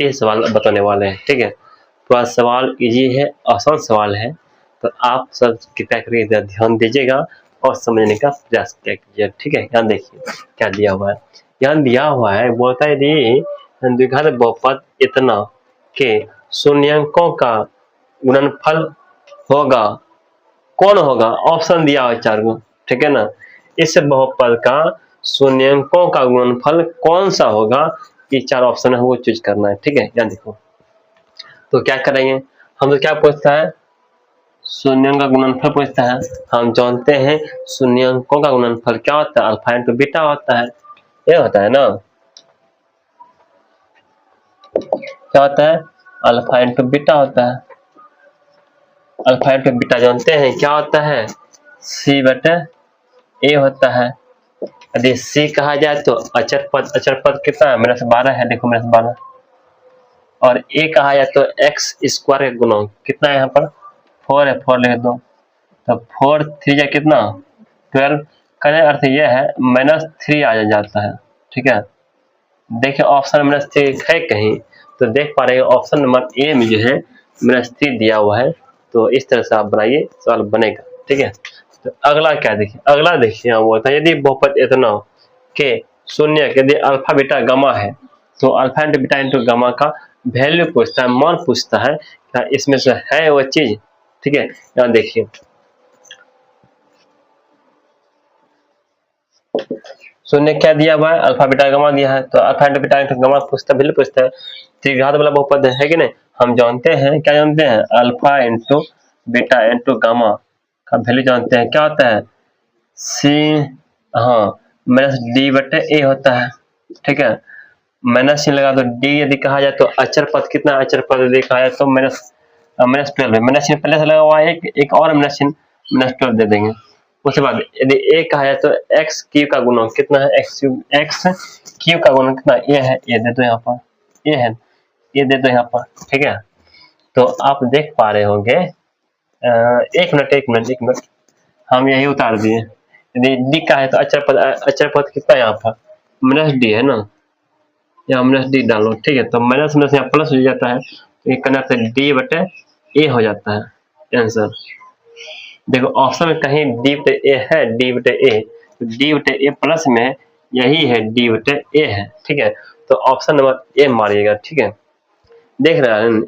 80 सवाल बताने वाले हैं। ठीक है, पूरा सवाल इजी है, आसान सवाल है, तो आप सब कृपया करके इधर ध्यान दीजिएगा और समझने का प्रयास कीजिए। ठीक है, यहाँ देखिए क्या दिया हुआ है। यहाँ दिया हुआ है, बोलता है यदि द्विघात बहुपद इतना के शून्यंकों का गुणनफल होगा, कौन होगा? ऑप्शन दिया हुआ 4 गो। ठीक है ना, इस बहुपद का शून्यंकों का गुणनफल कौन सा होगा? ये 4 ऑप्शन है, वो चूज करना है। ठीक है, यहाँ देखो तो क्या करेंगे हम, तो क्या पूछता है? शून्यंक का गुणनफल पूछता है। हम जानते हैं शून्यंकों का गुणनफल क्या होता है? अल्फा इंटू बीटा होता है, ये होता है ना, क्या होता है? अल्फा इंटू बीटा होता है। अल्फा इंटू बीटा जानते हैं क्या होता है? सी बटे ए होता है। यदि सी कहा जाए तो अचर पद कितना है? -12 है, देखो -12। और ए कहा जाए तो एक्स स्क्वायर का गुणा कितना है? यहाँ पर 4 है, 4 लिख दो। तो 4 3 या कितना 12। कहने अर्थ यह है -3 आ जाता है। ठीक है, देखिए ऑप्शन -3 है कहीं, तो देख पा रहे हैं ऑप्शन नंबर ए में जो है -3 दिया हुआ है। तो इस तरह से आप बनाइए, सवाल बनेगा। ठीक है, तो अगला क्या देखिए, अगला देखिए यहाँ बोलता है यदि बहुपद इतना के शून्य यदि अल्फा बीटा गामा है, तो alpha into beta into gamma का वैल्यू पूछता है, मान पूछता है, क्या इसमें से है वो चीज? ठीक है, यहाँ देखिए शून्य क्या दिया हुआ है? अल्फा बीटा गामा दिया है, तो alpha into beta into gamma पूछता है, वैल्यू पूछता है। त्रिघात वाला बहुपद है कि नहीं? हम जानते हैं, क्या जानते हैं? Alpha into beta into gamma का वैल्यू जानते हैं, क्या होता है? सी, हाँ, -d बटे ए होता है। ठीक है, माइनस चिन्ह लगा तो डी यदि कहा जाए तो अचर पद कितना? अचर पद यदि कहा जाए तो -12 है। माइनस चिन्ह पहले से लगा हुआ है, एक और माइनस चिन्ह -12 दे देंगे। उसके बाद यदि ए कहा जाए तो एक्स क्यू का गुणन कितना है? एक्स क्यू का गुणन कितना? ए है, ये दे दो यहाँ पर, ये है, ये दे दो यहाँ पर। ठीक है, तो आप देख पा रहे होंगे, एक मिनट हम यही उतार दिए। यदि डी का है तो अचर पद कितना यहाँ पर? -d है ना, यहाँ -d डालो। ठीक है, तो माइनस में से यहाँ प्लस हो जाता है, तो ये करना से d बटे ए हो जाता है आंसर। देखो ऑप्शन में कहीं d बटे ए है, d बटे ए, तो d बटे ए प्लस में यही है, d बटे ए है। ठीक है, तो ऑप्शन नंबर ए मारिएगा। ठीक है, देख रहे हैं